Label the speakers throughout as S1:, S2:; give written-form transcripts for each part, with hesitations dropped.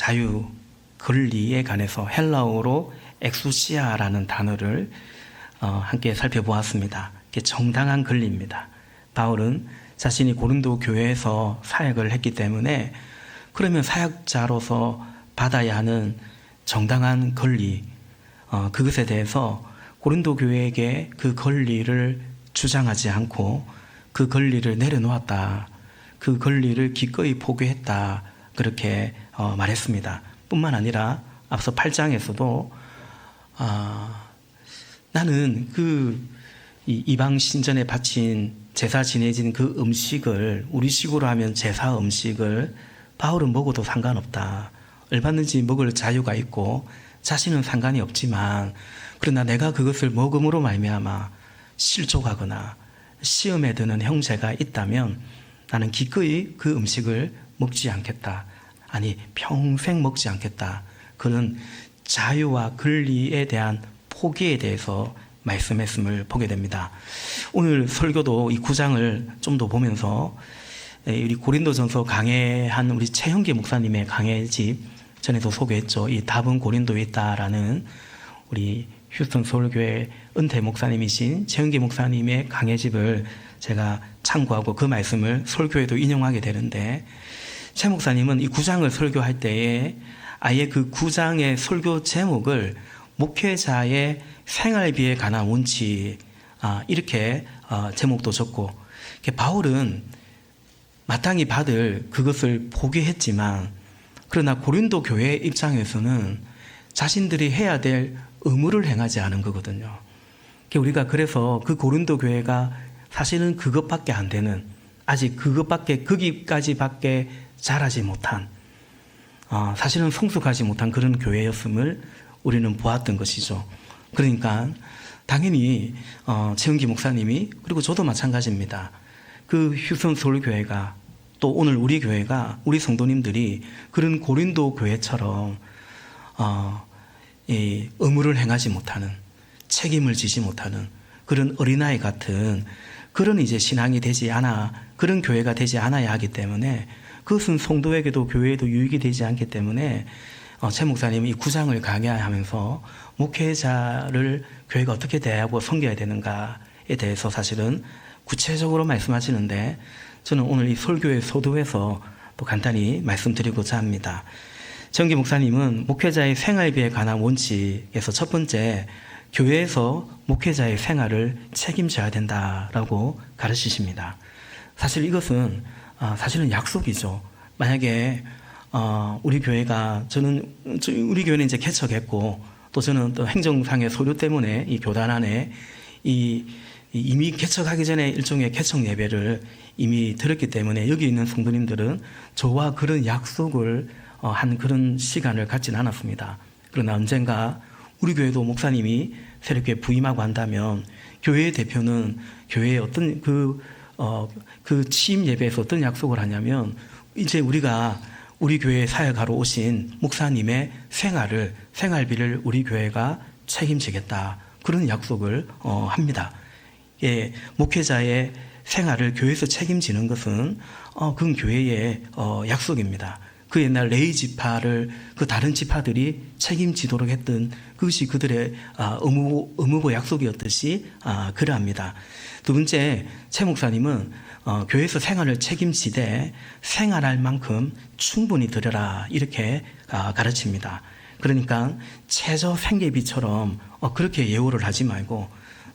S1: 자유, 권리에 관해서 헬라어로 엑수시아라는 단어를 함께 살펴보았습니다. 이게 정당한 권리입니다. 바울은 자신이 고린도 교회에서 사역을 했기 때문에 그러면 사역자로서 받아야 하는 정당한 권리, 그것에 대해서 고린도 교회에게 그 권리를 주장하지 않고 그 권리를 내려놓았다. 그 권리를 기꺼이 포기했다. 그렇게 말했습니다. 뿐만 아니라 앞서 8장에서도 나는 그 이방 신전에 바친 제사 지내진 그 음식을 우리식으로 하면 제사 음식을 바울은 먹어도 상관없다. 얼마든지 먹을 자유가 있고 자신은 상관이 없지만 그러나 내가 그것을 먹음으로 말미암아 실족하거나 시험에 드는 형제가 있다면 나는 기꺼이 그 음식을 먹지 않겠다. 아니 평생 먹지 않겠다. 그런 자유와 권리에 대한 포기에 대해서 말씀했음을 보게 됩니다. 오늘 설교도 이 9장을 좀 더 보면서 우리 고린도전서 강해한 우리 최형기 목사님의 강해집 전에도 소개했죠. 이 답은 고린도에 있다라는 우리 휴스턴 서울교회 은퇴 목사님이신 최형기 목사님의 강해집을 제가 참고하고 그 말씀을 설교에도 인용하게 되는데 최 목사님은 이 9장을 설교할 때에 아예 그 9장의 설교 제목을 목회자의 생활비에 관한 원칙 이렇게 제목도 적고 바울은 마땅히 받을 그것을 포기했지만 그러나 고린도 교회 입장에서는 자신들이 해야 될 의무를 행하지 않은 거거든요. 우리가 그래서 그 고린도 교회가 사실은 그것밖에 안 되는 아직 거기까지밖에 자라지 못한 사실은 성숙하지 못한 그런 교회였음을 우리는 보았던 것이죠. 그러니까 당연히 최은기 목사님이 그리고 저도 마찬가지입니다. 그 휴선 서울교회가 또 오늘 우리 교회가 우리 성도님들이 그런 고린도 교회처럼 이 의무를 행하지 못하는 책임을 지지 못하는 그런 어린아이 같은 그런 이제 신앙이 되지 않아 그런 교회가 되지 않아야 하기 때문에 그것은 성도에게도 교회에도 유익이 되지 않기 때문에 최 목사님이 이 9장을 강의하면서 목회자를 교회가 어떻게 대하고 섬겨야 되는가에 대해서 사실은 구체적으로 말씀하시는데 저는 오늘 이 설교의 서두에서 또 간단히 말씀드리고자 합니다. 최은기 목사님은 목회자의 생활비에 관한 원칙에서 첫 번째 교회에서 목회자의 생활을 책임져야 된다라고 가르치십니다. 사실 이것은 사실은 약속이죠. 만약에 우리 교회가 우리 교회는 이제 개척했고 또 저는 또 행정상의 소요 때문에 이 교단 안에 이미 개척하기 전에 일종의 개척 예배를 이미 드렸기 때문에 여기 있는 성도님들은 저와 그런 약속을 한 그런 시간을 갖지는 않았습니다. 그러나 언젠가 우리 교회도 목사님이 새롭게 부임하고 한다면 교회의 대표는 교회의 어떤 그 취임 예배에서 어떤 약속을 하냐면 이제 우리가 우리 교회에 사역하러 오신 목사님의 생활비를 우리 교회가 책임지겠다. 그런 약속을 합니다. 예, 목회자의 생활을 교회에서 책임지는 것은 그건 교회의 약속입니다. 그 옛날 레위 지파를 그 다른 지파들이 책임지도록 했던 그것이 그들의 의무고 약속이었듯이 그러합니다. 두 번째, 최 목사님은 교회에서 생활을 책임지되 생활할 만큼 충분히 드려라 이렇게 가르칩니다. 그러니까 최저 생계비처럼 그렇게 예우를 하지 말고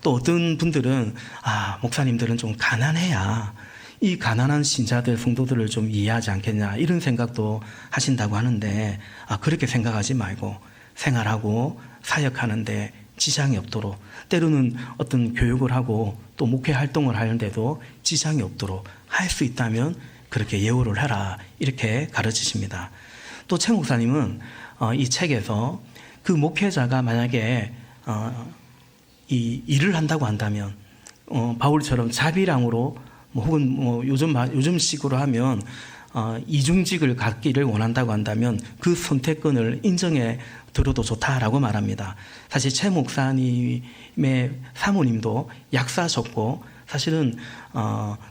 S1: 또 어떤 분들은 목사님들은 좀 가난해야 이 가난한 신자들 성도들을 좀 이해하지 않겠냐 이런 생각도 하신다고 하는데 그렇게 생각하지 말고 생활하고 사역하는데 지장이 없도록 때로는 어떤 교육을 하고 또 목회 활동을 하는데도 지장이 없도록 할 수 있다면 그렇게 예우를 해라 이렇게 가르치십니다. 또 최 목사님은 이 책에서 그 목회자가 만약에 이 일을 한다고 한다면 바울처럼 자비랑으로 혹은 요즘식으로 하면 이중직을 갖기를 원한다고 한다면 그 선택권을 인정해 들어도 좋다라고 말합니다. 사실 최 목사님의 사모님도 약사셨고 사실은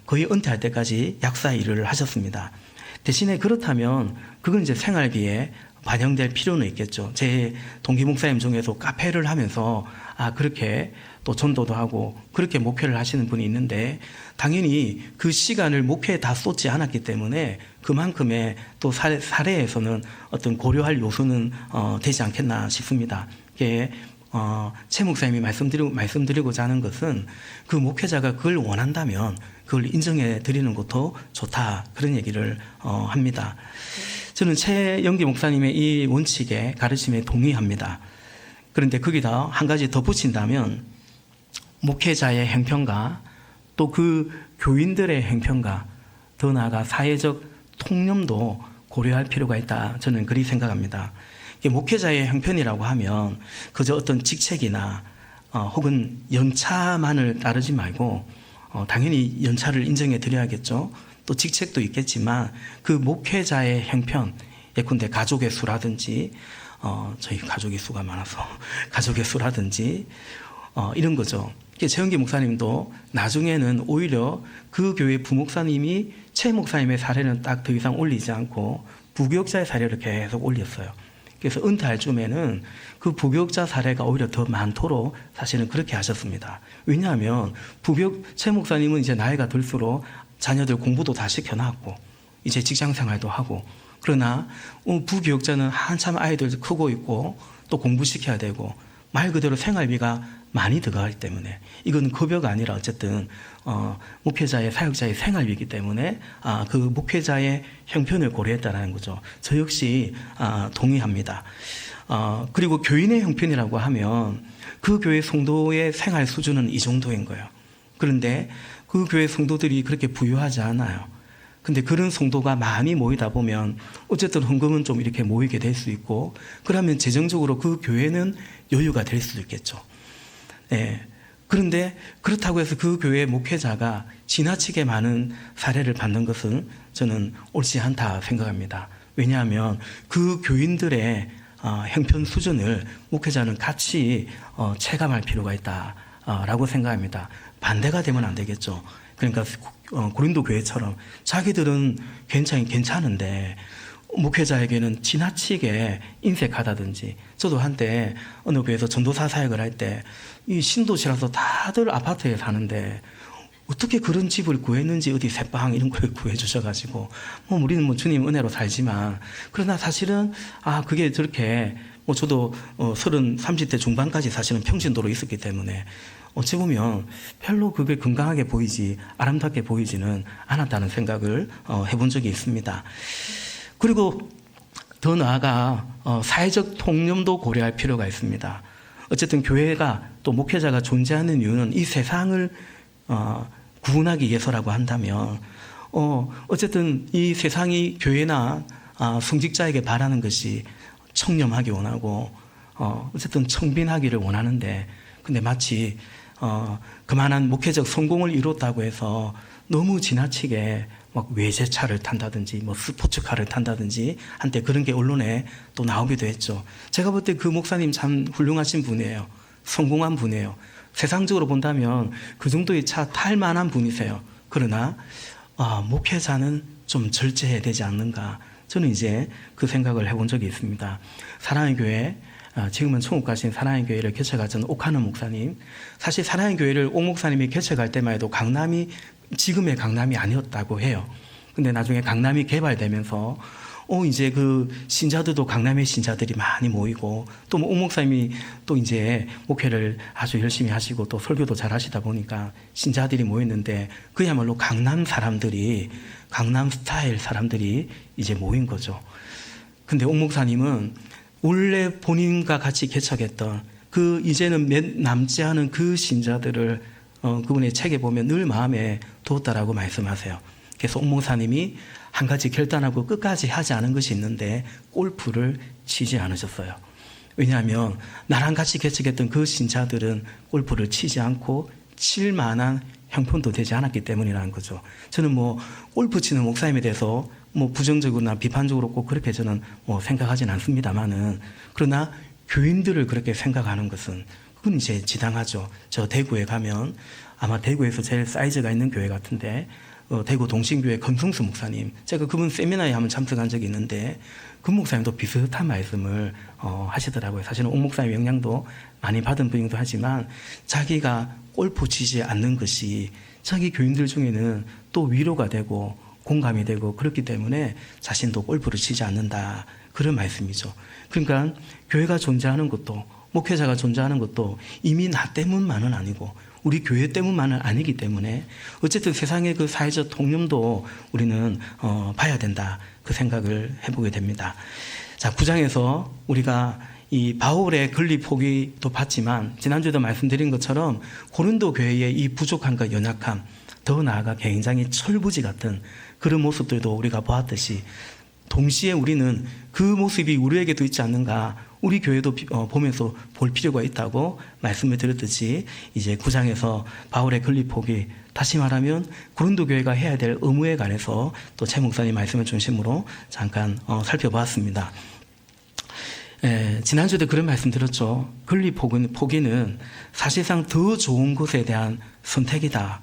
S1: 거의 은퇴할 때까지 약사 일을 하셨습니다. 대신에 그렇다면 그건 이제 생활비에 반영될 필요는 있겠죠. 제 동기 목사님 중에서 카페를 하면서 그렇게 또 전도도 하고 그렇게 목회를 하시는 분이 있는데 당연히 그 시간을 목회에 다 쏟지 않았기 때문에 그만큼의 또 사례에서는 어떤 고려할 요소는 되지 않겠나 싶습니다. 이게 최 목사님이 말씀드리고자 하는 것은 그 목회자가 그걸 원한다면 그걸 인정해 드리는 것도 좋다, 그런 얘기를 합니다. 저는 최영기 목사님의 이 원칙에, 가르침에 동의합니다. 그런데 거기다 한 가지 덧붙인다면 목회자의 행편과 또 그 교인들의 행편과 더 나아가 사회적 통념도 고려할 필요가 있다, 저는 그리 생각합니다. 목회자의 형편이라고 하면 그저 어떤 직책이나 혹은 연차만을 따르지 말고 당연히 연차를 인정해 드려야겠죠. 또 직책도 있겠지만 그 목회자의 형편, 예컨대 가족의 수라든지 저희 가족의 수가 많아서 가족의 수라든지 이런 거죠. 최영기 목사님도 나중에는 오히려 그 교회 부목사님이 최 목사님의 사례는 딱 더 이상 올리지 않고 부교육자의 사례를 계속 올렸어요. 그래서 은퇴할 쯤에는 그 부교육자 사례가 오히려 더 많도록 사실은 그렇게 하셨습니다. 왜냐하면 최 목사님은 이제 나이가 들수록 자녀들 공부도 다 시켜놨고 이제 직장 생활도 하고, 그러나 부교육자는 한참 아이들 크고 있고 또 공부시켜야 되고 말 그대로 생활비가 많이 들어가기 때문에 이건 급여가 아니라 어쨌든 목회자의, 사역자의 생활비이기 때문에 그 목회자의 형편을 고려했다는 거죠. 저 역시 동의합니다. 그리고 교인의 형편이라고 하면 그 교회 성도의 생활 수준은 이 정도인 거예요. 그런데 그 교회 성도들이 그렇게 부유하지 않아요. 근데 그런 성도가 많이 모이다 보면 어쨌든 헌금은 좀 이렇게 모이게 될 수 있고, 그러면 재정적으로 그 교회는 여유가 될 수도 있겠죠. 네. 그런데 그렇다고 해서 그 교회 목회자가 지나치게 많은 사례를 받는 것은 저는 옳지 않다 생각합니다. 왜냐하면 그 교인들의 형편 수준을 목회자는 같이 체감할 필요가 있다라고 생각합니다. 반대가 되면 안 되겠죠. 그러니까 고린도 교회처럼 자기들은 괜찮은데 목회자에게는 지나치게 인색하다든지. 저도 한때 어느 교회에서 전도사 사역을 할 때 이 신도시라서 다들 아파트에 사는데 어떻게 그런 집을 구했는지, 어디 새방 이런 걸 구해주셔가지고 우리는 주님 은혜로 살지만, 그러나 사실은 그게 저렇게 저도 30대 중반까지 사실은 평신도로 있었기 때문에 어찌 보면 별로 그게 건강하게 보이지, 아름답게 보이지는 않았다는 생각을 해본 적이 있습니다. 그리고 더 나아가 사회적 통념도 고려할 필요가 있습니다. 어쨌든 교회가 또 목회자가 존재하는 이유는 이 세상을 구원하기 위해서라고 한다면 어쨌든 이 세상이 교회나 성직자에게 바라는 것이 청렴하기 원하고 어쨌든 청빈하기를 원하는데, 근데 마치 그만한 목회적 성공을 이뤘다고 해서 너무 지나치게 막 외제차를 탄다든지 스포츠카를 탄다든지 한때 그런 게 언론에 또 나오기도 했죠. 제가 볼 때 그 목사님 참 훌륭하신 분이에요. 성공한 분이에요. 세상적으로 본다면 그 정도의 차 탈 만한 분이세요. 그러나 목회자는 좀 절제해야 되지 않는가, 저는 이제 그 생각을 해본 적이 있습니다. 사랑의 교회, 지금은 천국 가신 사랑의 교회를 개척하신 옥하는 목사님, 사실 사랑의 교회를 옥 목사님이 개척할 때만 해도 지금의 강남이 아니었다고 해요. 근데 나중에 강남이 개발되면서 이제 그 신자들도 강남의 신자들이 많이 모이고, 또 옥 목사님이 또 이제 목회를 아주 열심히 하시고 또 설교도 잘 하시다 보니까 신자들이 모였는데 그야말로 강남 스타일 사람들이 이제 모인 거죠. 근데 옥 목사님은 원래 본인과 같이 개척했던 이제는 몇 남지 않은 그 신자들을 그분의 책에 보면 늘 마음에 두었다라고 말씀하세요. 그래서 옥 목사님이 한 가지 결단하고 끝까지 하지 않은 것이 있는데 골프를 치지 않으셨어요. 왜냐하면 나랑 같이 개척했던 그 신자들은 골프를 치지 않고 칠 만한 형편도 되지 않았기 때문이라는 거죠. 저는 골프 치는 목사님에 대해서 부정적으로나 비판적으로 꼭 그렇게 저는 생각하진 않습니다만은, 그러나 교인들을 그렇게 생각하는 것은 그건 이제 지당하죠. 저 대구에 가면 아마 대구에서 제일 사이즈가 있는 교회 같은데 대구 동신교회 건승수 목사님, 제가 그분 세미나에 한번 참석한 적이 있는데 그 목사님도 비슷한 말씀을 하시더라고요. 사실은 옥 목사님 영향도 많이 받은 분이기도 하지만 자기가 골프 치지 않는 것이 자기 교인들 중에는 또 위로가 되고 공감이 되고 그렇기 때문에 자신도 골프를 치지 않는다, 그런 말씀이죠. 그러니까 교회가 존재하는 것도, 목회자가 존재하는 것도 이미 나 때문만은 아니고 우리 교회 때문만은 아니기 때문에 어쨌든 세상의 그 사회적 통념도 우리는 봐야 된다, 그 생각을 해보게 됩니다. 자, 9장에서 우리가 이 바울의 건립 포기도 봤지만 지난주에도 말씀드린 것처럼 고린도 교회의 이 부족함과 연약함, 더 나아가 굉장히 철부지 같은 그런 모습들도 우리가 보았듯이 동시에 우리는 그 모습이 우리에게도 있지 않는가, 우리 교회도 보면서 볼 필요가 있다고 말씀을 드렸듯이 이제 9장에서 바울의 건립 포기, 다시 말하면 고린도 교회가 해야 될 의무에 관해서 또 최 목사님 말씀을 중심으로 잠깐 살펴보았습니다. 지난주에도 그런 말씀 드렸죠. 건립 포기는 사실상 더 좋은 것에 대한 선택이다.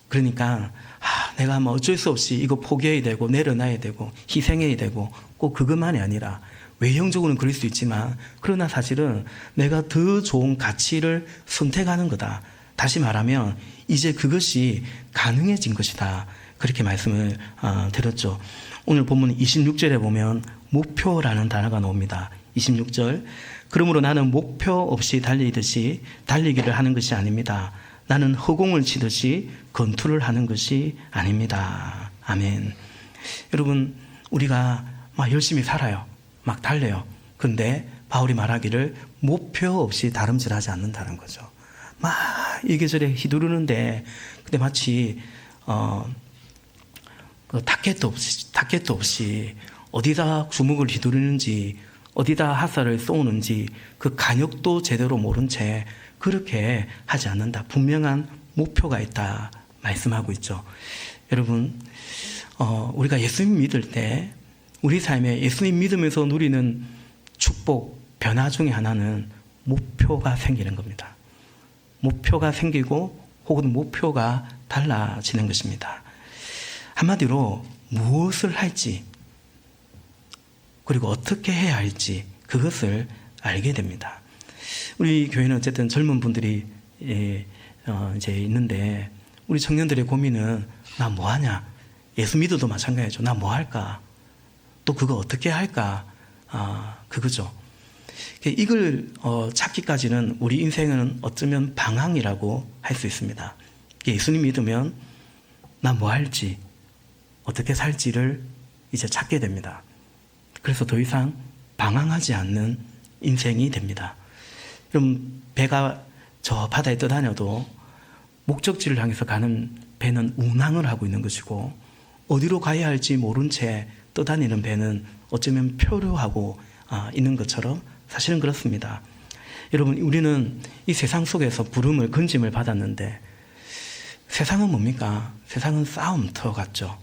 S1: 그러니까 내가 뭐 어쩔 수 없이 이거 포기해야 되고 내려놔야 되고 희생해야 되고 꼭 그것만이 아니라 외형적으로는 그럴 수 있지만 그러나 사실은 내가 더 좋은 가치를 선택하는 거다. 다시 말하면 이제 그것이 가능해진 것이다. 그렇게 말씀을 드렸죠. 오늘 본문 26절에 보면 목표라는 단어가 나옵니다. 26절, 그러므로 나는 목표 없이 달리듯이 달리기를 하는 것이 아닙니다. 나는 허공을 치듯이 권투를 하는 것이 아닙니다. 아멘. 여러분, 우리가 막 열심히 살아요. 막 달려요. 근데 바울이 말하기를 목표 없이 다름질하지 않는다는 거죠. 막 이래저래 휘두르는데 근데 마치 타켓도 없이 어디다 주먹을 휘두르는지 어디다 화살을 쏘는지 그 간역도 제대로 모른 채 그렇게 하지 않는다. 분명한 목표가 있다 말씀하고 있죠. 여러분, 우리가 예수님 믿을 때 우리 삶에 예수님 믿으면서 누리는 축복, 변화 중에 하나는 목표가 생기는 겁니다. 목표가 생기고 혹은 목표가 달라지는 것입니다. 한마디로 무엇을 할지 그리고 어떻게 해야 할지 그것을 알게 됩니다. 우리 교회는 어쨌든 젊은 분들이 이제 있는데 우리 청년들의 고민은 나 뭐 하냐? 예수 믿어도 마찬가지죠. 나 뭐 할까? 또 그거 어떻게 할까? 그거죠. 이걸 찾기까지는 우리 인생은 어쩌면 방황이라고 할 수 있습니다. 예수님 믿으면 나 뭐 할지 어떻게 살지를 이제 찾게 됩니다. 그래서 더 이상 방황하지 않는 인생이 됩니다. 그럼 배가 저 바다에 떠다녀도 목적지를 향해서 가는 배는 운항을 하고 있는 것이고 어디로 가야 할지 모른 채 떠다니는 배는 어쩌면 표류하고 있는 것처럼 사실은 그렇습니다. 여러분, 우리는 이 세상 속에서 부름을, 건짐을 받았는데 세상은 뭡니까? 세상은 싸움터 같죠.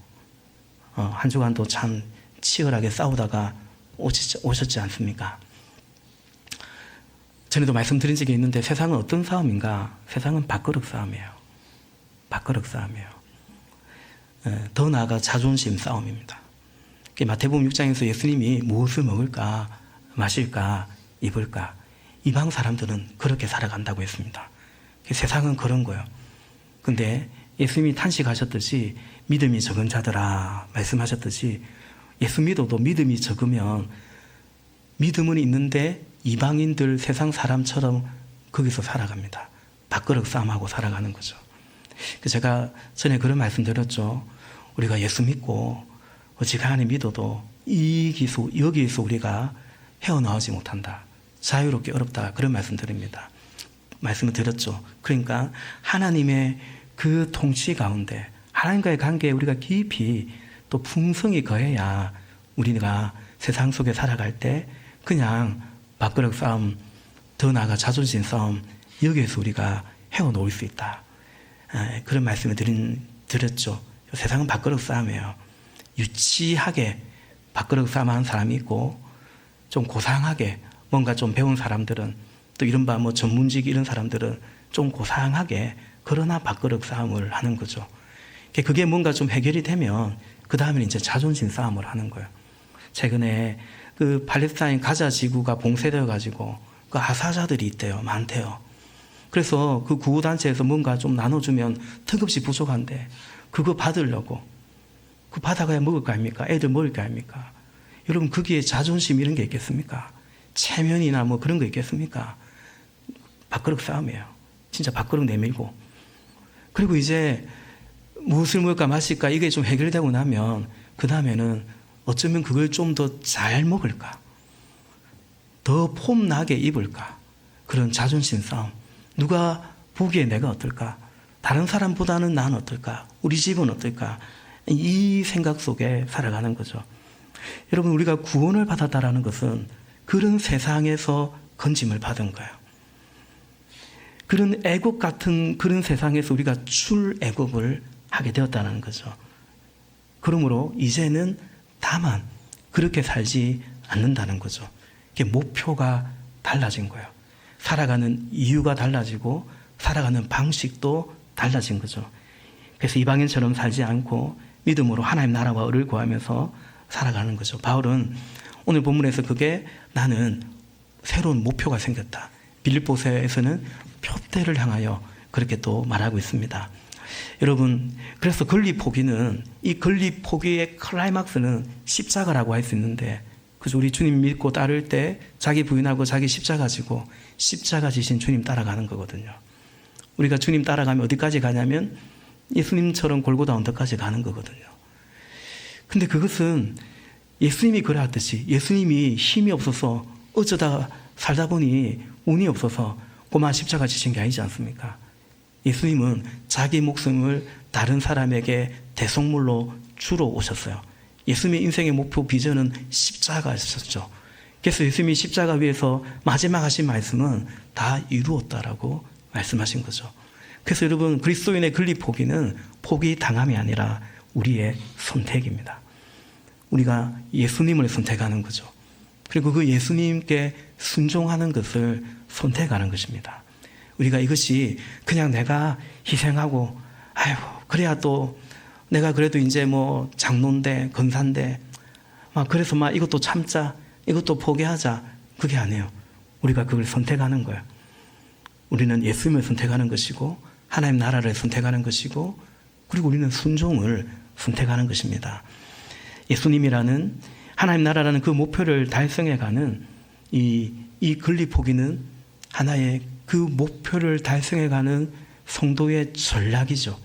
S1: 한 주간도 참 치열하게 싸우다가 오셨지 않습니까? 전에도 말씀드린 적이 있는데 세상은 어떤 싸움인가? 세상은 밥그릇 싸움이에요. 밥그릇 싸움이에요. 더 나아가 자존심 싸움입니다. 마태복음 6장에서 예수님이 무엇을 먹을까, 마실까, 입을까, 이방 사람들은 그렇게 살아간다고 했습니다. 세상은 그런 거예요. 근데 예수님이 탄식하셨듯이 믿음이 적은 자들아 말씀하셨듯이 예수 믿어도 믿음이 적으면 믿음은 있는데 이방인들 세상 사람처럼 거기서 살아갑니다. 밥그릇 싸움하고 살아가는 거죠. 제가 전에 그런 말씀 드렸죠. 우리가 예수 믿고 어지간히 믿어도 여기에서 우리가 헤어나오지 못한다. 자유롭게 어렵다. 그런 말씀 드립니다. 말씀을 드렸죠. 그러니까 하나님의 그 통치 가운데 하나님과의 관계에 우리가 깊이 또 풍성이 거해야 우리가 세상 속에 살아갈 때 그냥 밥그릇 싸움, 더 나아가 자존심 싸움, 여기에서 우리가 헤어놓을 수 있다. 그런 말씀을 드렸죠. 세상은 밥그릇 싸움이에요. 유치하게 밥그릇 싸움 하는 사람이 있고 좀 고상하게 뭔가 좀 배운 사람들은 또 이른바 뭐 전문직 이런 사람들은 좀 고상하게 그러나 밥그릇 싸움을 하는 거죠. 그게 뭔가 좀 해결이 되면 그 다음에 이제 자존심 싸움을 하는 거예요. 최근에 그 팔레스타인 가자 지구가 봉쇄되어 가지고 그 아사자들이 있대요. 많대요. 그래서 그 구호단체에서 뭔가 좀 나눠주면 턱없이 부족한데 그거 받으려고 그 받아가야 먹을 거 아닙니까? 애들 먹을 거 아닙니까? 여러분 거기에 자존심 이런 게 있겠습니까? 체면이나 뭐 그런 거 있겠습니까? 밥그릇 싸움이에요. 진짜 밥그릇 내밀고. 그리고 이제 무엇을 먹을까 마실까 이게 좀 해결되고 나면 그 다음에는 어쩌면 그걸 좀 더 잘 먹을까? 더 폼나게 입을까? 그런 자존심 싸움. 누가 보기에 내가 어떨까? 다른 사람보다는 난 어떨까? 우리 집은 어떨까? 이 생각 속에 살아가는 거죠. 여러분 우리가 구원을 받았다라는 것은 그런 세상에서 건짐을 받은 거예요. 그런 애국 같은 그런 세상에서 우리가 출애굽을 하게 되었다는 거죠. 그러므로 이제는 다만 그렇게 살지 않는다는 거죠. 이게 목표가 달라진 거예요. 살아가는 이유가 달라지고 살아가는 방식도 달라진 거죠. 그래서 이방인처럼 살지 않고 믿음으로 하나님 나라와 의를 구하면서 살아가는 거죠. 바울은 오늘 본문에서 그게 나는 새로운 목표가 생겼다. 빌립보서에서는 표대를 향하여 그렇게 또 말하고 있습니다. 여러분 그래서 건립포기는 이 건립포기의 클라이막스는 십자가라고 할 수 있는데 그래서 우리 주님 믿고 따를 때 자기 부인하고 자기 십자가 지고 십자가 지신 주님 따라가는 거거든요. 우리가 주님 따라가면 어디까지 가냐면 예수님처럼 골고다 언덕까지 가는 거거든요. 근데 그것은 예수님이 그러하듯이 예수님이 힘이 없어서 어쩌다 살다 보니 운이 없어서 고마 십자가 지신 게 아니지 않습니까? 예수님은 자기 목숨을 다른 사람에게 대속물로 주러 오셨어요. 예수님의 인생의 목표 비전은 십자가였었죠. 그래서 예수님이 십자가 위에서 마지막 하신 말씀은 다 이루었다라고 말씀하신 거죠. 그래서 여러분 그리스도인의 건립 포기는 포기 당함이 아니라 우리의 선택입니다. 우리가 예수님을 선택하는 거죠. 그리고 그 예수님께 순종하는 것을 선택하는 것입니다. 우리가 이것이 그냥 내가 희생하고 아이고 그래야 또 내가 그래도 이제 뭐 장로인데 건사인데 막 그래서 막 이것도 참자 이것도 포기하자 그게 아니에요. 우리가 그걸 선택하는 거예요. 우리는 예수님을 선택하는 것이고 하나님 나라를 선택하는 것이고 그리고 우리는 순종을 선택하는 것입니다. 예수님이라는 하나님 나라라는 그 목표를 달성해가는 이 건립포기는 하나의 그 목표를 달성해가는 성도의 전략이죠.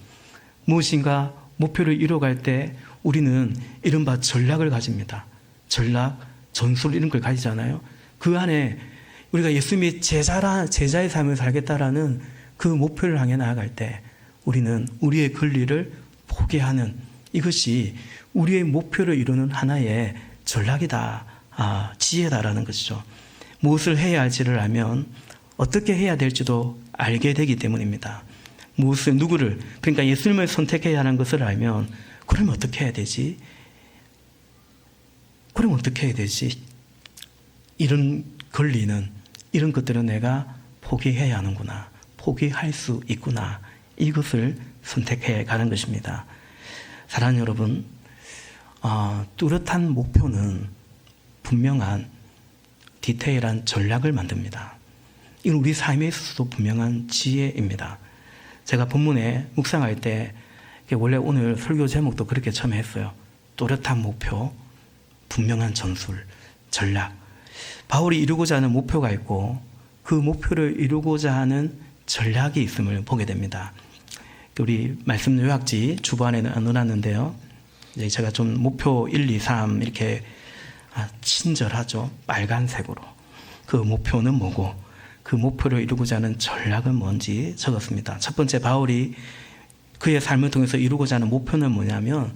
S1: 무엇인가 목표를 이뤄갈 때 우리는 이른바 전략을 가집니다. 전략, 전술 이런 걸 가지잖아요. 그 안에 우리가 예수님의 제자의 삶을 살겠다라는 그 목표를 향해 나아갈 때 우리는 우리의 권리를 포기하는 이것이 우리의 목표를 이루는 하나의 전략이다, 지혜다라는 것이죠. 무엇을 해야 할지를 알면 어떻게 해야 될지도 알게 되기 때문입니다. 무엇을, 누구를, 그러니까 예수님을 선택해야 하는 것을 알면 그러면 어떻게 해야 되지? 그럼 어떻게 해야 되지? 이런 권리는, 이런 것들은 내가 포기해야 하는구나. 포기할 수 있구나. 이것을 선택해 가는 것입니다. 사랑하는 여러분, 뚜렷한 목표는 분명한 디테일한 전략을 만듭니다. 이건 우리 삶에 있어서도 분명한 지혜입니다. 제가 본문에 묵상할 때 원래 오늘 설교 제목도 그렇게 처음에 했어요. 또렷한 목표, 분명한 전술, 전략. 바울이 이루고자 하는 목표가 있고 그 목표를 이루고자 하는 전략이 있음을 보게 됩니다. 우리 말씀 요약지 주보안에 넣어놨는데요. 제가 좀 목표 1, 2, 3 이렇게 친절하죠. 빨간색으로. 그 목표는 뭐고 그 목표를 이루고자 하는 전략은 뭔지 적었습니다. 첫 번째 바울이 그의 삶을 통해서 이루고자 하는 목표는 뭐냐면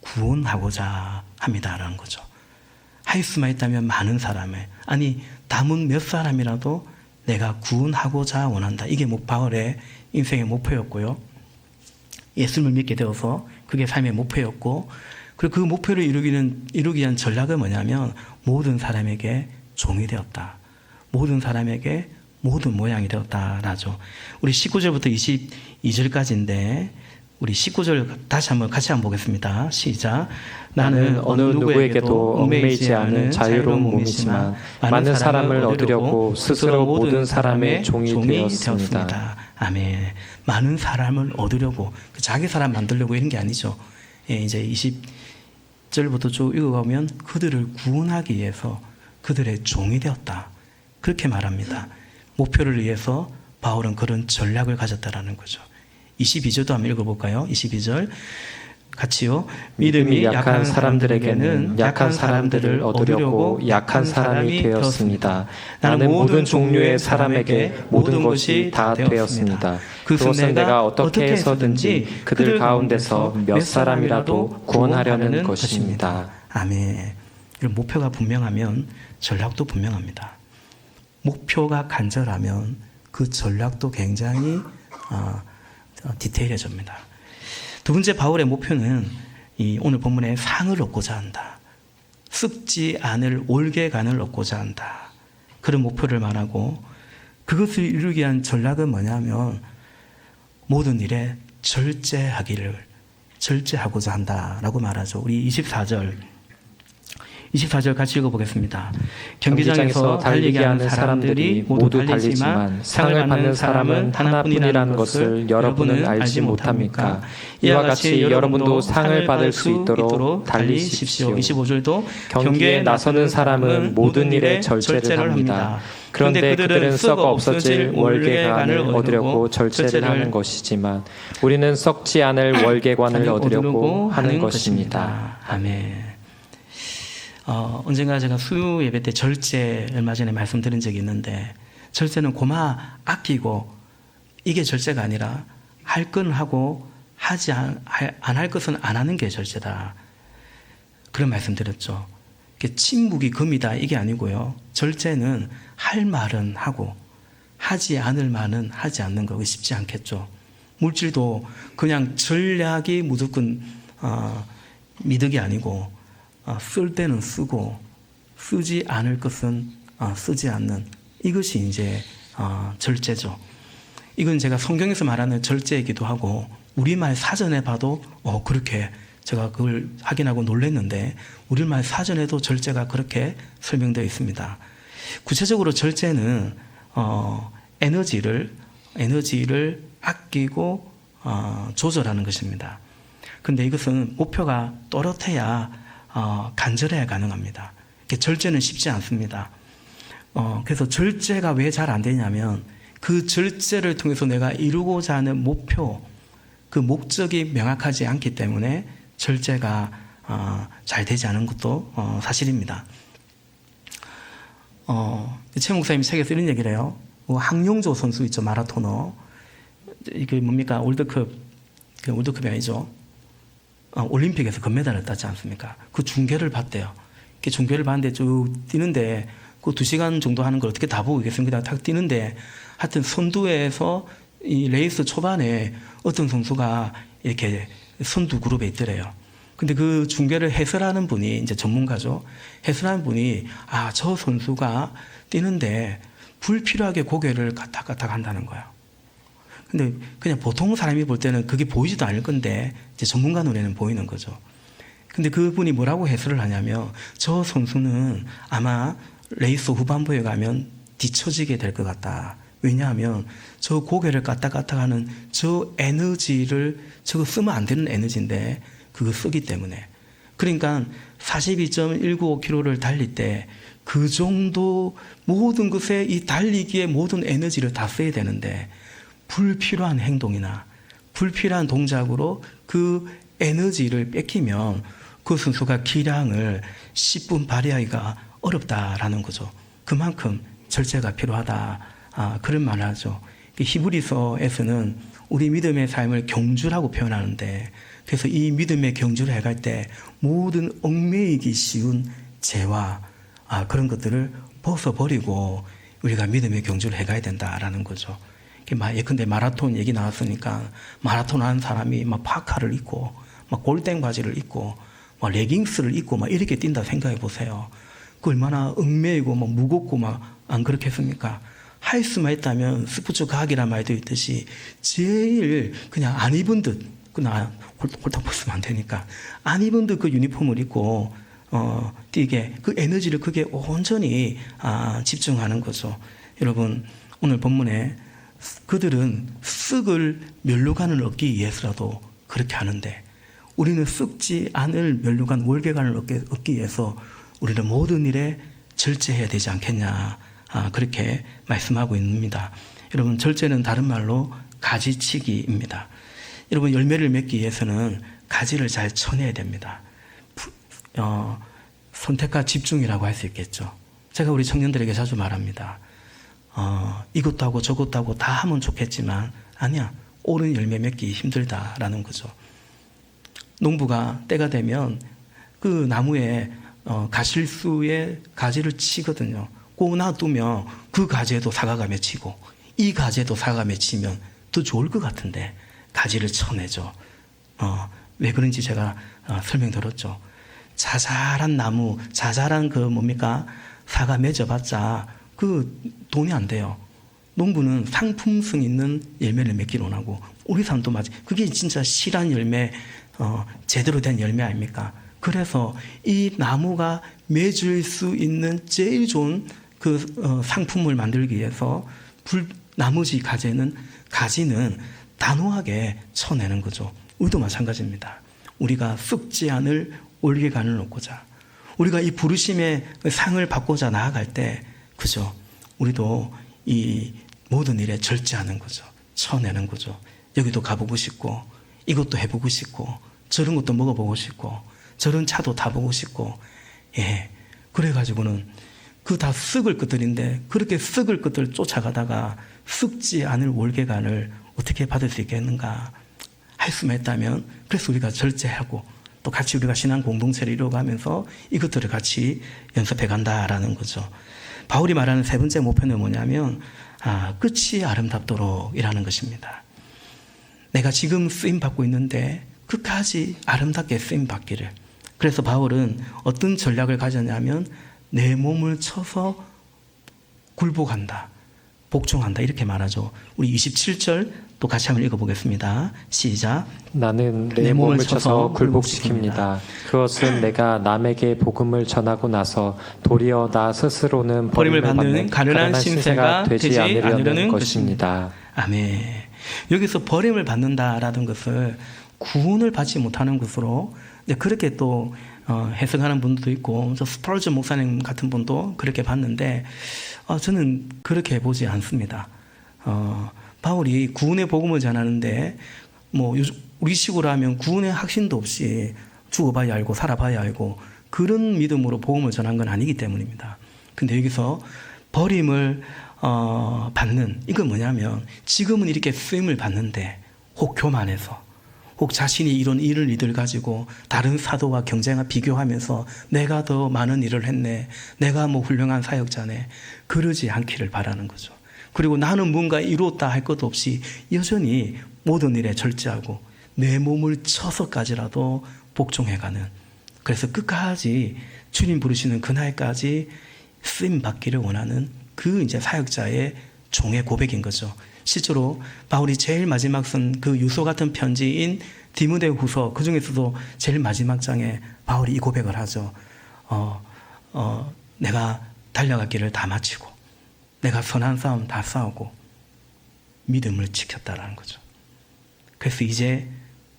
S1: 구원하고자 합니다라는 거죠. 할 수만 있다면 많은 사람을, 아니 남은 몇 사람이라도 내가 구원하고자 원한다. 이게 바울의 인생의 목표였고요. 예수님을 믿게 되어서 그게 삶의 목표였고, 그리고 그 목표를 이루기 위한 전략은 뭐냐면 모든 사람에게 종이 되었다. 모든 사람에게 모든 모양이 되었다라죠. 우리 19절부터 22절까지인데 우리 19절 다시 한번 같이 한번 보겠습니다. 시작.
S2: 나는 어느 누구에게도 얽매이지 않은 자유로운 몸이지만 많은 사람을 얻으려고 스스로 모든 사람의 종이 되었습니다.
S1: 아멘. 많은 사람을 얻으려고, 자기 사람 만들려고 이런 게 아니죠. 예, 이제 20절부터 쭉 읽어가면 그들을 구원하기 위해서 그들의 종이 되었다. 그렇게 말합니다. 목표를 위해서 바울은 그런 전략을 가졌다라는 거죠. 22절도 한번 읽어볼까요? 22절 같이요. 믿음이 약한 사람들에게는 약한 사람들을 얻으려고 약한 사람이 되었습니다.
S2: 나는 모든 종류의 사람에게 모든 것이 다 되었습니다. 그것은 내가 어떻게 해서든지 그들 가운데서 몇 사람이라도 구원하려는 것입니다.
S1: 아멘. 목표가 분명하면 전략도 분명합니다. 목표가 간절하면 그 전략도 굉장히 디테일해집니다. 두 번째 바울의 목표는 이 오늘 본문에 상을 얻고자 한다. 썩지 않을 올개간을 얻고자 한다. 그런 목표를 말하고 그것을 이루기 위한 전략은 뭐냐면 모든 일에 절제하고자 한다라고 말하죠. 우리 24절 같이 읽어보겠습니다. 경기장에서 달리게 하는 사람들이 모두 달리지만 상을 받는 사람은 하나뿐이라는 것을 여러분은 알지 못합니까? 이와 같이 여러분도 상을 받을 수 있도록 달리십시오. 25절도
S2: 경기에 나서는 사람은 모든 일에 절제를 합니다. 그런데 그들은 썩어 없어질 월계관을 얻으려고 절제를 하는 것이지만 우리는 썩지 않을 월계관을 얻으려고 하는 것입니다.
S1: 아멘. 언젠가 제가 수요 예배 때 절제 얼마 전에 말씀드린 적이 있는데, 절제는 고마 아끼고 이게 절제가 아니라 할 건 하고 안 할 것은 안 하는 게 절제다. 그런 말씀 드렸죠. 침묵이 금이다 이게 아니고요. 절제는 할 말은 하고 하지 않을 말은 하지 않는 거 쉽지 않겠죠. 물질도 그냥 전략이 무조건 미덕이 아니고 쓸 때는 쓰고 쓰지 않을 것은 쓰지 않는, 이것이 이제 절제죠. 이건 제가 성경에서 말하는 절제이기도 하고 우리말 사전에 봐도 그렇게 제가 그걸 확인하고 놀랐는데 우리말 사전에도 절제가 그렇게 설명되어 있습니다. 구체적으로 절제는 에너지를 아끼고 조절하는 것입니다. 그런데 이것은 목표가 또렷해야 간절해야 가능합니다. 절제는 쉽지 않습니다. 그래서 절제가 왜 잘 안 되냐면 그 절제를 통해서 내가 이루고자 하는 목표, 그 목적이 명확하지 않기 때문에 절제가 잘 되지 않은 것도 사실입니다. 최 목사님이 책에서 이런 얘기를 해요. 황용조 선수 있죠, 마라토너. 이게 뭡니까? 월드컵이 아니죠. 올림픽에서 금메달을 땄지 않습니까? 그 중계를 봤대요. 중계를 봤는데 쭉 뛰는데 그 2시간 정도 하는 걸 어떻게 다 보고 있겠습니까? 딱 뛰는데 하여튼 선두에서 이 레이스 초반에 어떤 선수가 이렇게 선두 그룹에 있더래요. 근데 그 중계를 해설하는 분이 이제 전문가죠. 해설하는 분이 저 선수가 뛰는데 불필요하게 고개를 까딱까딱 한다는 거예요. 근데 그냥 보통 사람이 볼 때는 그게 보이지도 않을 건데 이제 전문가 눈에는 보이는 거죠. 근데 그분이 뭐라고 해설을 하냐면 저 선수는 아마 레이스 후반부에 가면 뒤처지게 될 것 같다. 왜냐하면 저 고개를 까딱까딱 하는 저 에너지를 저거 쓰면 안 되는 에너지인데 그거 쓰기 때문에. 그러니까 42.195km를 달릴 때 그 정도 모든 것에 이 달리기에 모든 에너지를 다 써야 되는데 불필요한 행동이나 불필요한 동작으로 그 에너지를 뺏기면 그 선수가 기량을 10분 발휘하기가 어렵다라는 거죠. 그만큼 절제가 필요하다. 그런 말을 하죠. 히브리서에서는 우리 믿음의 삶을 경주라고 표현하는데, 그래서 이 믿음의 경주를 해갈 때 모든 얽매이기 쉬운 죄와 그런 것들을 벗어버리고 우리가 믿음의 경주를 해가야 된다라는 거죠. 예컨대 마라톤 얘기 나왔으니까 마라톤 하는 사람이 막 파카를 입고 막 골땡 바지를 입고 막 레깅스를 입고 막 이렇게 뛴다 생각해 보세요. 그 얼마나 얽매이고 막 무겁고 막 안 그렇겠습니까? 할 수만 있다면 스포츠 과학이란 말도 있듯이 제일 그냥 안 입은 듯 나 홀딱 벗으면 안 되니까 안 입은 듯 그 유니폼을 입고 뛰게 그 에너지를 그게 온전히 집중하는 거죠. 여러분 오늘 본문에 그들은 썩을 면류관을 얻기 위해서라도 그렇게 하는데 우리는 썩지 않을 면류관 월계관을 얻기 위해서 우리는 모든 일에 절제해야 되지 않겠냐 그렇게 말씀하고 있습니다. 여러분 절제는 다른 말로 가지치기입니다. 여러분 열매를 맺기 위해서는 가지를 잘 쳐내야 됩니다. 선택과 집중이라고 할 수 있겠죠. 제가 우리 청년들에게 자주 말합니다. 이것도 하고 저것도 하고 다 하면 좋겠지만 아니야, 옳은 열매 맺기 힘들다라는 거죠. 농부가 때가 되면 그 나무에 가실수에 가지를 치거든요. 꼭 놔두면 그 가지에도 사과가 맺히고 이 가지에도 사과가 맺히면 더 좋을 것 같은데 가지를 쳐내죠. 왜 그런지 제가 설명드렸죠. 자잘한 나무, 자잘한 사과 맺어봤자 그 돈이 안 돼요. 농부는 상품성 있는 열매를 맺기를 원하고 우리 삶도 마치 그게 진짜 실한 열매, 제대로 된 열매 아닙니까? 그래서 이 나무가 맺을 수 있는 제일 좋은 상품을 만들기 위해서 나머지 가지는 단호하게 쳐내는 거죠. 우리도 마찬가지입니다. 우리가 썩지 않을 올개간을 얻고자 우리가 이 부르심의 상을 받고자 나아갈 때 그죠? 우리도 이 모든 일에 절제하는 거죠. 쳐내는 거죠. 여기도 가보고 싶고 이것도 해보고 싶고 저런 것도 먹어보고 싶고 저런 차도 타보고 싶고 그래가지고는 그 다 썩을 것들인데 그렇게 썩을 것들을 쫓아가다가 썩지 않을 월계관을 어떻게 받을 수 있겠는가 할 수만 있다면 그래서 우리가 절제하고 또 같이 우리가 신앙 공동체를 이루어가면서 이것들을 같이 연습해 간다라는 거죠. 바울이 말하는 세 번째 목표는 뭐냐면 끝이 아름답도록 이라는 것입니다. 내가 지금 쓰임받고 있는데 끝까지 아름답게 쓰임받기를. 그래서 바울은 어떤 전략을 가졌냐면 내 몸을 쳐서 굴복한다, 복종한다 이렇게 말하죠. 우리 27절 또 같이 한번 읽어보겠습니다. 시작.
S2: 나는 내 몸을 쳐서 굴복시킵니다. 그것은 내가 남에게 복음을 전하고 나서 도리어 나 스스로는 버림을 받는 가련한 신세가 되지 않으려는 것입니다.
S1: 아멘. 여기서 버림을 받는다라는 것을 구원을 받지 못하는 것으로 그렇게 또 해석하는 분도 있고 저 스펄전 목사님 같은 분도 그렇게 봤는데 저는 그렇게 보지 않습니다. 바울이 구원의 복음을 전하는데 우리 식으로 하면 구원의 확신도 없이 죽어봐야 알고 살아봐야 알고 그런 믿음으로 복음을 전한 건 아니기 때문입니다. 근데 여기서 버림을 받는 이건 뭐냐면 지금은 이렇게 쓰임을 받는데 혹 교만해서 혹 자신이 이런 일을 가지고 다른 사도와 경쟁하고 비교하면서 내가 더 많은 일을 했네, 내가 훌륭한 사역자네 그러지 않기를 바라는 거죠. 그리고 나는 뭔가 이루었다 할 것도 없이 여전히 모든 일에 절제하고 내 몸을 쳐서까지라도 복종해가는, 그래서 끝까지 주님 부르시는 그날까지 쓰임 받기를 원하는 그 이제 사역자의 종의 고백인 거죠. 실제로 바울이 제일 마지막 쓴 그 유서 같은 편지인 디모데후서 그 중에서도 제일 마지막 장에 바울이 이 고백을 하죠. 내가 달려갈 길을 다 마치고 내가 선한 싸움 다 싸우고 믿음을 지켰다라는 거죠. 그래서 이제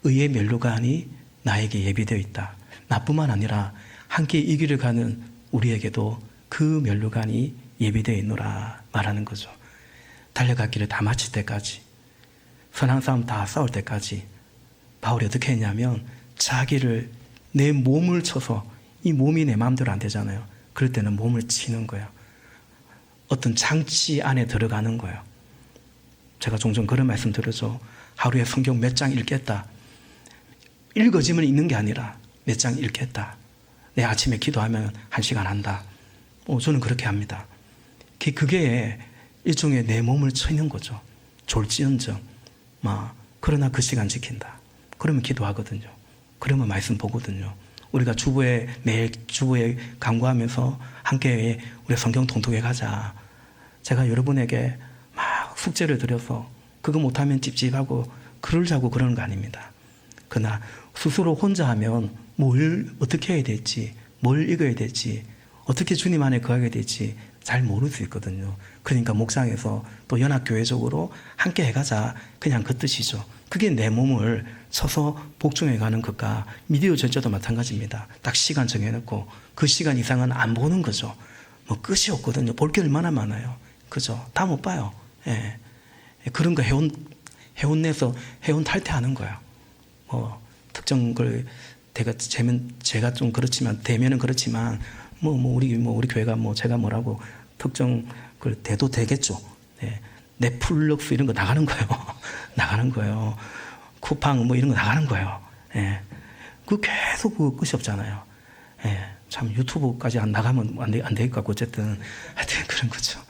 S1: 의의 면류관이 나에게 예비되어 있다. 나뿐만 아니라 함께 이 길을 가는 우리에게도 그 면류관이 예비되어 있노라 말하는 거죠. 달려갈 길을 다 마칠 때까지, 선한 싸움 다 싸울 때까지 바울이 어떻게 했냐면 자기를, 내 몸을 쳐서, 이 몸이 내 마음대로 안 되잖아요. 그럴 때는 몸을 치는 거예요. 어떤 장치 안에 들어가는 거예요. 제가 종종 그런 말씀 드렸죠. 하루에 성경 몇 장 읽겠다. 읽어지면 읽는 게 아니라 몇 장 읽겠다. 내 아침에 기도하면 1시간 한다. 저는 그렇게 합니다. 그게 일종의 내 몸을 치는 거죠. 졸지언정 그러나 그 시간 지킨다. 그러면 기도하거든요. 그러면 말씀 보거든요. 우리가 매일 주부에 간구하면서 함께 우리 성경 통독에 가자. 제가 여러분에게 막 숙제를 드려서 그거 못하면 찝찝하고 그러자고 그러는 거 아닙니다. 그러나 스스로 혼자 하면 뭘 어떻게 해야 될지, 뭘 읽어야 될지, 어떻게 주님 안에 거하게 될지 잘 모를 수 있거든요. 그러니까 목장에서 또 연합교회적으로 함께 해가자, 그냥 그 뜻이죠. 그게 내 몸을 쳐서 복종해 가는 것과 미디어 전체도 마찬가지입니다. 딱 시간 정해놓고 그 시간 이상은 안 보는 거죠. 뭐 끝이 없거든요. 볼 게 얼마나 많아요. 그죠? 다 못 봐요. 예. 그런 거 해운내서 해운 탈퇴하는 거예요. 뭐 특정 걸 제가 좀 그렇지만 대면은 그렇지만 우리 교회가 제가 뭐라고 특정 걸 대도 되겠죠. 네. 넷플릭스 이런 거 나가는 거예요. 나가는 거예요. 쿠팡 이런 거 나가는 거예요. 예. 그 계속 그 끝이 없잖아요. 예. 참 유튜브까지 안 나가면 안 될 것 같고 어쨌든 하여튼 그런 거죠.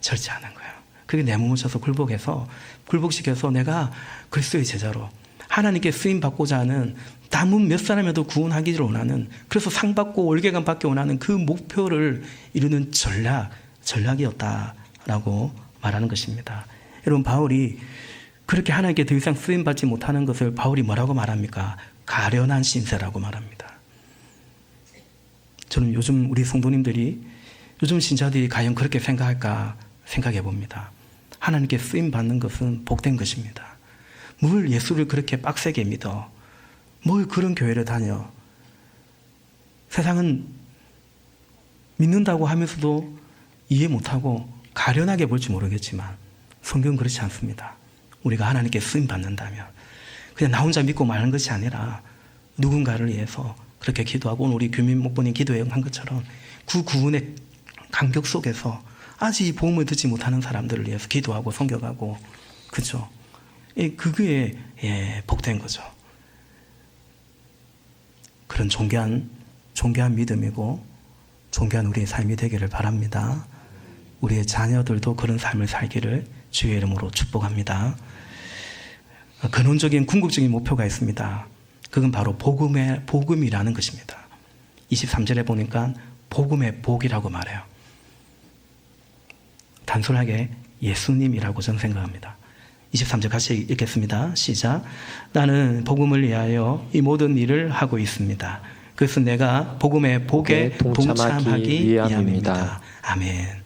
S1: 절제하는 거예요. 그게 내 몸을 쳐서 굴복시켜서 내가 그리스도의 제자로 하나님께 쓰임 받고자 하는 남은 몇 사람이라도 구원하기를 원하는, 그래서 상 받고 월계관 받기 원하는 그 목표를 이루는 전략이었다라고 말하는 것입니다. 여러분, 바울이 그렇게 하나님께 더 이상 쓰임 받지 못하는 것을 바울이 뭐라고 말합니까? 가련한 신세라고 말합니다. 저는 요즘 우리 성도님들이, 요즘 신자들이 과연 그렇게 생각할까 생각해 봅니다. 하나님께 쓰임 받는 것은 복된 것입니다. 뭘 예수를 그렇게 빡세게 믿어? 뭘 그런 교회를 다녀? 세상은 믿는다고 하면서도 이해 못하고 가련하게 볼지 모르겠지만 성경은 그렇지 않습니다. 우리가 하나님께 쓰임 받는다면 그냥 나 혼자 믿고 마는 것이 아니라 누군가를 위해서 그렇게 기도하고, 오늘 우리 규민 목사님 기도에 응한 것처럼 그 구원의 간격 속에서 아직 복음을 듣지 못하는 사람들을 위해서 기도하고 섬겨가고, 그죠? 그게 복된 거죠. 그런 존귀한 믿음이고 존귀한 우리의 삶이 되기를 바랍니다. 우리의 자녀들도 그런 삶을 살기를 주의 이름으로 축복합니다. 근원적인 궁극적인 목표가 있습니다. 그건 바로 복음이라는 것입니다. 23절에 보니까 복음의 복이라고 말해요. 단순하게 예수님이라고 저는 생각합니다. 23절 같이 읽겠습니다. 시작. 나는 복음을 위하여 이 모든 일을 하고 있습니다. 그래서 내가 복음의 복에 동참하기 위함입니다. 아멘.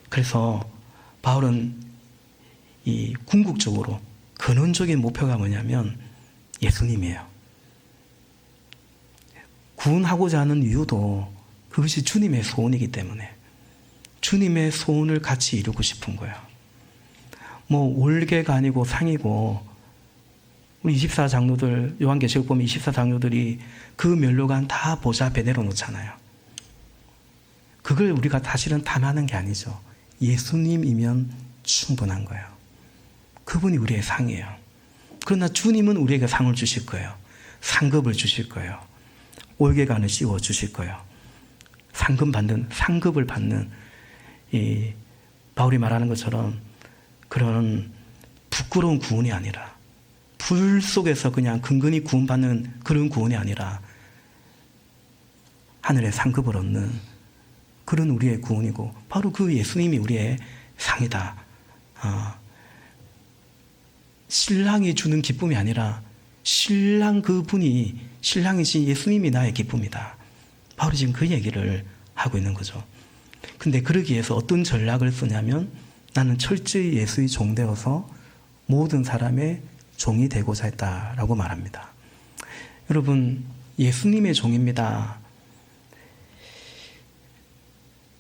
S1: 그래서 바울은 이 궁극적으로 근원적인 목표가 뭐냐면 예수님이에요. 구원하고자 하는 이유도 그것이 주님의 소원이기 때문에 주님의 소원을 같이 이루고 싶은 거예요. 월계가 아니고 상이고, 우리 24장로들, 요한계시록 보면 24장로들이 그 면류관 다 보좌 베내로 놓잖아요. 그걸 우리가 사실은 탐하는 게 아니죠. 예수님이면 충분한 거예요. 그분이 우리의 상이에요. 그러나 주님은 우리에게 상을 주실 거예요. 상급을 주실 거예요. 월계관을 씌워 주실 거예요. 상급을 받는 이 바울이 말하는 것처럼 그런 부끄러운 구원이 아니라, 불 속에서 그냥 근근히 구원받는 그런 구원이 아니라 하늘의 상급을 얻는 그런 우리의 구원이고, 바로 그 예수님이 우리의 상이다. 신랑이 주는 기쁨이 아니라 신랑이신 예수님이 나의 기쁨이다. 바로 지금 그 얘기를 하고 있는 거죠. 근데 그러기 위해서 어떤 전략을 쓰냐면, 나는 철저히 예수의 종 되어서 모든 사람의 종이 되고자 했다라고 말합니다. 여러분, 예수님의 종입니다.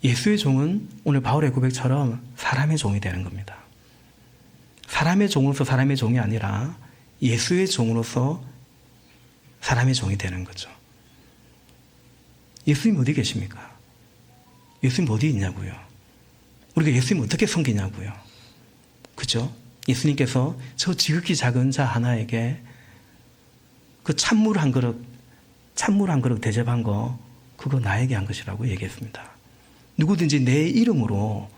S1: 예수의 종은 오늘 바울의 고백처럼 사람의 종이 되는 겁니다. 사람의 종으로서 사람의 종이 아니라 예수의 종으로서 사람의 종이 되는 거죠. 예수님 어디 계십니까? 예수님 어디 있냐고요? 우리가 예수님 어떻게 섬기냐고요? 그죠? 예수님께서 저 지극히 작은 자 하나에게 그 찬물 한 그릇 대접한 거, 그거 나에게 한 것이라고 얘기했습니다. 누구든지 내 이름으로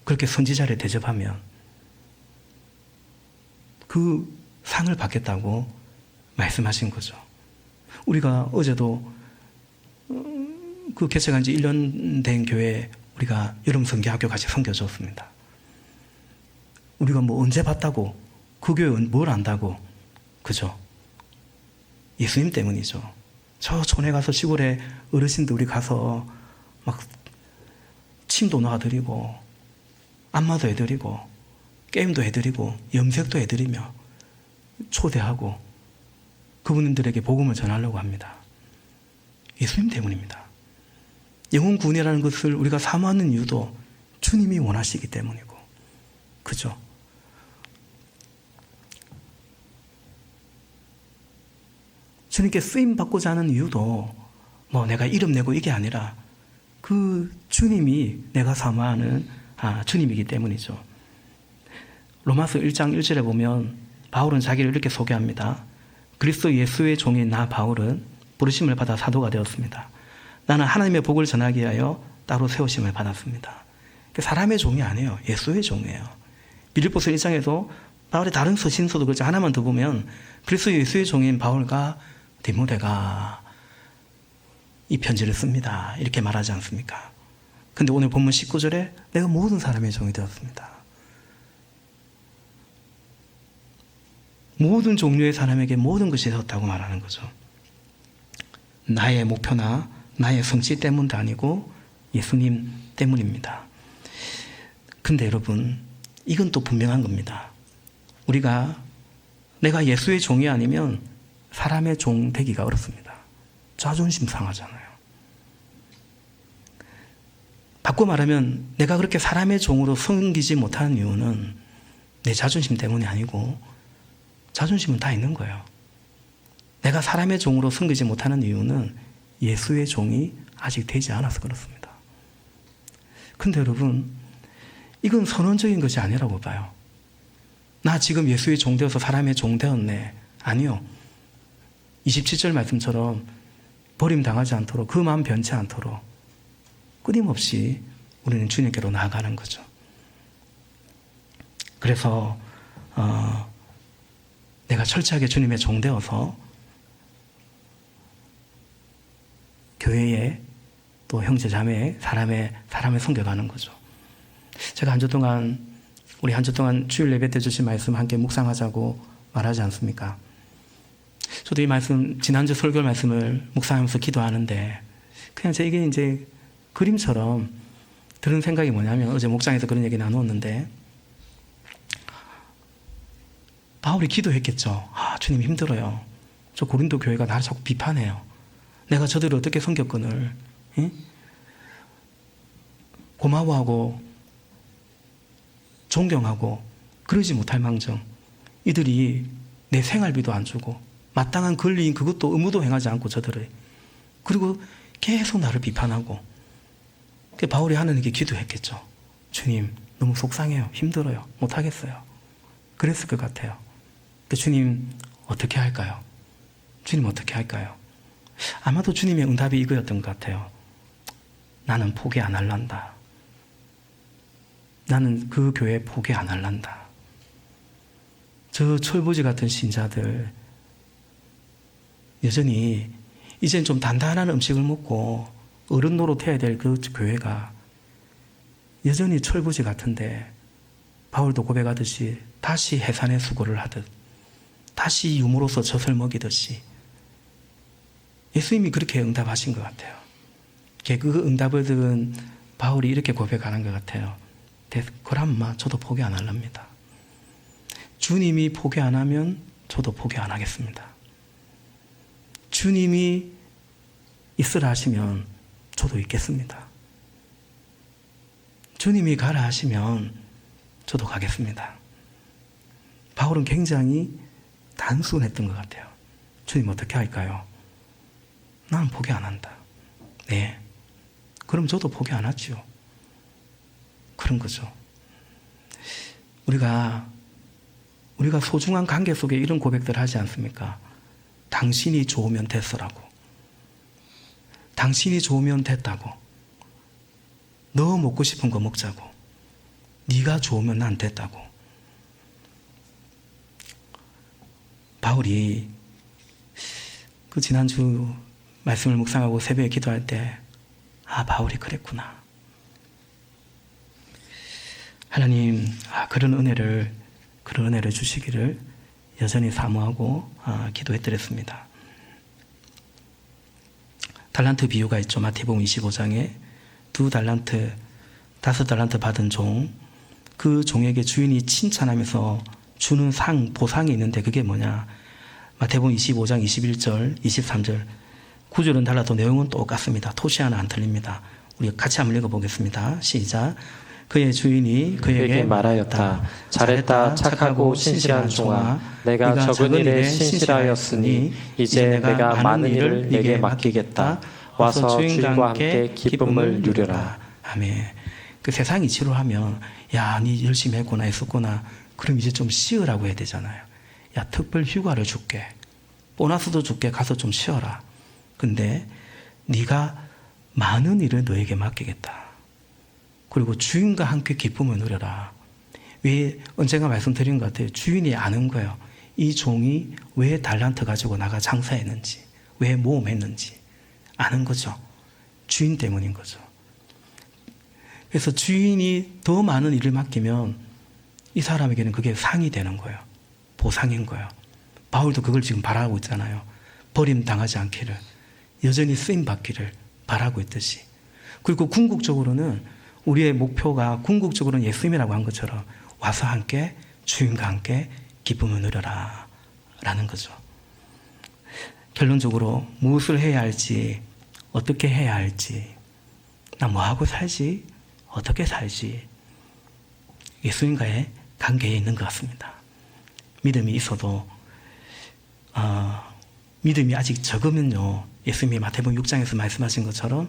S1: 그렇게 선지자를 대접하면 그 상을 받겠다고 말씀하신 거죠. 우리가 어제도 그 개척한 지 1년 된 교회 우리가 여름 선교학교 같이 섬겨줬습니다. 우리가 언제 봤다고, 그 교회 뭘 안다고 그죠? 예수님 때문이죠. 저 촌에 가서 시골에 어르신들 우리 가서 막 침도 놔드리고 안마도 해드리고 게임도 해드리고 염색도 해드리며 초대하고 그분들에게 복음을 전하려고 합니다. 예수님 때문입니다. 영혼 구원이라는 것을 우리가 사모하는 이유도 주님이 원하시기 때문이고, 그죠? 주님께 쓰임 받고자 하는 이유도 뭐 내가 이름 내고 이게 아니라 그 주님이 내가 사모하는 주님이기 때문이죠. 로마서 1장 1절에 보면 바울은 자기를 이렇게 소개합니다. 그리스도 예수의 종인 나 바울은 부르심을 받아 사도가 되었습니다. 나는 하나님의 복을 전하기 위하여 따로 세우심을 받았습니다. 사람의 종이 아니에요. 예수의 종이에요. 빌립보서 1장에도 바울의 다른 서신서도 그렇지 하나만 더 보면 그리스도 예수의 종인 바울과 디모데가 이 편지를 씁니다. 이렇게 말하지 않습니까? 근데 오늘 본문 19절에 내가 모든 사람의 종이 되었습니다. 모든 종류의 사람에게 모든 것이 되었다고 말하는 거죠. 나의 목표나 나의 성취 때문도 아니고 예수님 때문입니다. 근데 여러분, 이건 또 분명한 겁니다. 우리가 내가 예수의 종이 아니면 사람의 종 되기가 어렵습니다. 자존심 상하잖아요. 바꿔 말하면 내가 그렇게 사람의 종으로 섬기지 못하는 이유는 내 자존심 때문이 아니고 자존심은 다 있는 거예요. 내가 사람의 종으로 섬기지 못하는 이유는 예수의 종이 아직 되지 않아서 그렇습니다. 근데 여러분, 이건 선언적인 것이 아니라고 봐요. 나 지금 예수의 종 되어서 사람의 종 되었네. 아니요. 27절 말씀처럼 버림당하지 않도록, 그 마음 변치 않도록 끊임없이 우리는 주님께로 나아가는 거죠. 그래서 내가 철저하게 주님의 종 되어서 교회에 또 형제 자매에 사람을 섬겨가는 거죠. 제가 우리 한 주 동안 주일 예배 때 주신 말씀 함께 묵상하자고 말하지 않습니까? 저도 이 말씀, 지난주 설교 말씀을 묵상하면서 기도하는데 그냥 이게 이제 그림처럼 들은 생각이 뭐냐면 어제 목장에서 그런 얘기 나누었는데 바울이 기도했겠죠. 주님 힘들어요. 저 고린도 교회가 나를 자꾸 비판해요. 내가 저들을 어떻게 섬겼거늘 고마워하고 존경하고 그러지 못할 망정 이들이 내 생활비도 안 주고 마땅한 권리인 그것도 의무도 행하지 않고 저들을 그리고 계속 나를 비판하고 바울이 하나님께 기도했겠죠. 주님 너무 속상해요. 힘들어요. 못하겠어요. 그랬을 것 같아요. 주님 어떻게 할까요? 주님 어떻게 할까요? 아마도 주님의 응답이 이거였던 것 같아요. 나는 포기 안 할란다. 나는 그 교회 포기 안 할란다. 저 철부지 같은 신자들 여전히 이젠 좀 단단한 음식을 먹고 어른 노릇해야 될 그 교회가 여전히 철부지 같은데 바울도 고백하듯이 다시 해산의 수고를 하듯 다시 유모로서 젖을 먹이듯이 예수님이 그렇게 응답하신 것 같아요. 그 응답을 들은 바울이 이렇게 고백하는 것 같아요. 그럼 저도 포기 안 할랍니다. 주님이 포기 안 하면 저도 포기 안 하겠습니다. 주님이 있으라 하시면 저도 있겠습니다. 주님이 가라 하시면 저도 가겠습니다. 바울은 굉장히 단순했던 것 같아요. 주님 어떻게 할까요? 나는 포기 안 한다. 네. 그럼 저도 포기 안 하죠. 그런 거죠. 우리가 소중한 관계 속에 이런 고백들 하지 않습니까? 당신이 좋으면 됐어라고. 당신이 좋으면 됐다고. 너 먹고 싶은 거 먹자고. 네가 좋으면 난 됐다고. 바울이 그 지난주 말씀을 묵상하고 새벽에 기도할 때 바울이 그랬구나. 하나님 그런 은혜를 주시기를 여전히 사모하고 기도해드렸습니다. 달란트 비유가 있죠. 마태복음 25장에 2달란트, 5달란트 받은 종, 그 종에게 주인이 칭찬하면서 주는 보상이 있는데 그게 뭐냐? 마태복음 25장 21절, 23절, 구절은 달라도 내용은 똑같습니다. 토시 하나 안 틀립니다. 우리 같이 한번 읽어보겠습니다. 시작. 그의 주인이 그에게
S2: 말하였다. 잘했다 착하고 신실한 종아, 내가 적은 일에 신실하였으니 이제 내가 많은 일을 내게 맡기겠다. 와서 주인과 함께 기쁨을 누려라.
S1: 아멘. 그 세상이 지루하면 야, 니 열심히 했구나 했었구나. 그럼 이제 좀 쉬으라고 해야 되잖아요. 야, 특별 휴가를 줄게. 보너스도 줄게. 가서 좀 쉬어라. 근데 네가 많은 일을 너에게 맡기겠다. 그리고 주인과 함께 기쁨을 누려라. 왜 언젠가 말씀드린 것 같아요. 주인이 아는 거예요. 이 종이 왜 달란트 가지고 나가 장사했는지, 왜 모험했는지 아는 거죠. 주인 때문인 거죠. 그래서 주인이 더 많은 일을 맡기면 이 사람에게는 그게 상이 되는 거예요. 보상인 거예요. 바울도 그걸 지금 바라고 있잖아요. 버림당하지 않기를, 여전히 쓰임받기를 바라고 있듯이. 그리고 궁극적으로는 우리의 목표가 궁극적으로는 예수님이라고 한 것처럼 와서 함께 주인과 함께 기쁨을 누려라 라는 거죠. 결론적으로 무엇을 해야 할지, 어떻게 해야 할지, 나 뭐하고 살지, 어떻게 살지, 예수님과의 관계에 있는 것 같습니다. 믿음이 있어도 믿음이 아직 적으면요, 예수님이 마태복음 6장에서 말씀하신 것처럼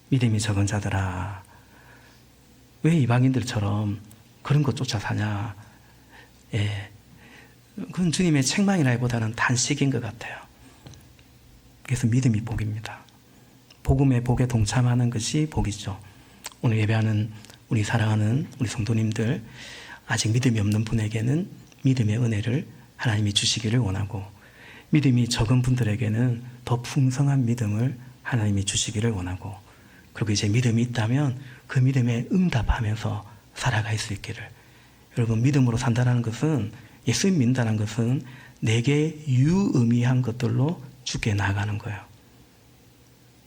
S1: 믿음이 적은 자들아, 왜 이방인들처럼 그런 것 쫓아 사냐. 예, 그건 주님의 책망이라기보다는 단식인 것 같아요. 그래서 믿음이 복입니다. 복음의 복에 동참하는 것이 복이죠. 오늘 예배하는 우리 사랑하는 우리 성도님들, 아직 믿음이 없는 분에게는 믿음의 은혜를 하나님이 주시기를 원하고, 믿음이 적은 분들에게는 더 풍성한 믿음을 하나님이 주시기를 원하고, 그리고 이제 믿음이 있다면 그 믿음에 응답하면서 살아갈 수 있기를. 여러분, 믿음으로 산다는 것은, 예수님 믿는다는 것은 내게 유의미한 것들로 주께 나아가는 거예요.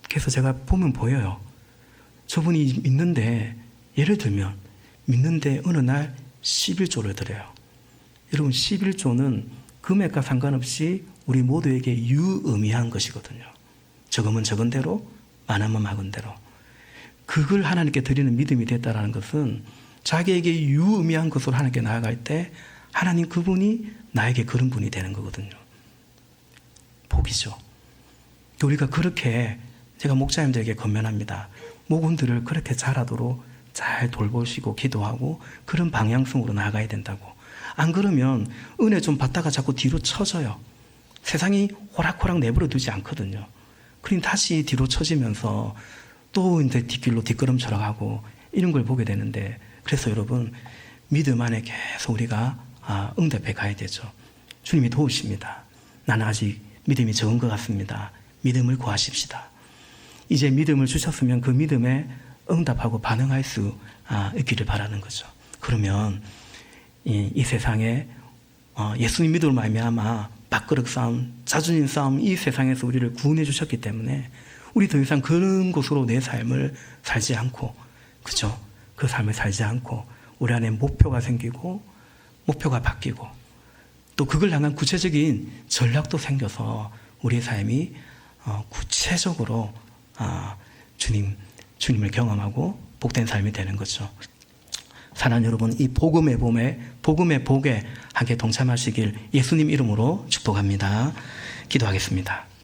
S1: 그래서 제가 보면 보여요. 저분이 믿는데, 예를 들면 믿는데 어느 날 11조를 드려요. 여러분, 11조는 금액과 상관없이 우리 모두에게 유의미한 것이거든요. 적으면 적은 대로, 많으면 많은 대로. 그걸 하나님께 드리는 믿음이 됐다는 것은 자기에게 유의미한 것으로 하나님께 나아갈 때 하나님 그분이 나에게 그런 분이 되는 거거든요. 복이죠. 우리가 그렇게, 제가 목자님들에게 권면합니다. 목원들을 그렇게 잘하도록 잘 돌보시고 기도하고 그런 방향성으로 나아가야 된다고. 안 그러면 은혜 좀 받다가 자꾸 뒤로 쳐져요. 세상이 호락호락 내버려 두지 않거든요. 그럼 다시 뒤로 쳐지면서 또 이제 뒷길로 뒷걸음처럼 하고 이런 걸 보게 되는데, 그래서 여러분, 믿음 안에 계속 우리가 응답해 가야 되죠. 주님이 도우십니다. 나는 아직 믿음이 적은 것 같습니다. 믿음을 구하십시다. 이제 믿음을 주셨으면 그 믿음에 응답하고 반응할 수 있기를 바라는 거죠. 그러면 이 세상에 예수님 믿음으로 말미암아 밥그릇 싸움, 자존심 싸움, 이 세상에서 우리를 구원해 주셨기 때문에 우리 더 이상 그런 곳으로 내 삶을 살지 않고, 그죠? 그 삶을 살지 않고 우리 안에 목표가 생기고 목표가 바뀌고 또 그걸 향한 구체적인 전략도 생겨서 우리의 삶이 구체적으로 주님을 경험하고 복된 삶이 되는 거죠. 사랑하는 여러분, 이 복음의 복에 함께 동참하시길 예수님 이름으로 축복합니다. 기도하겠습니다.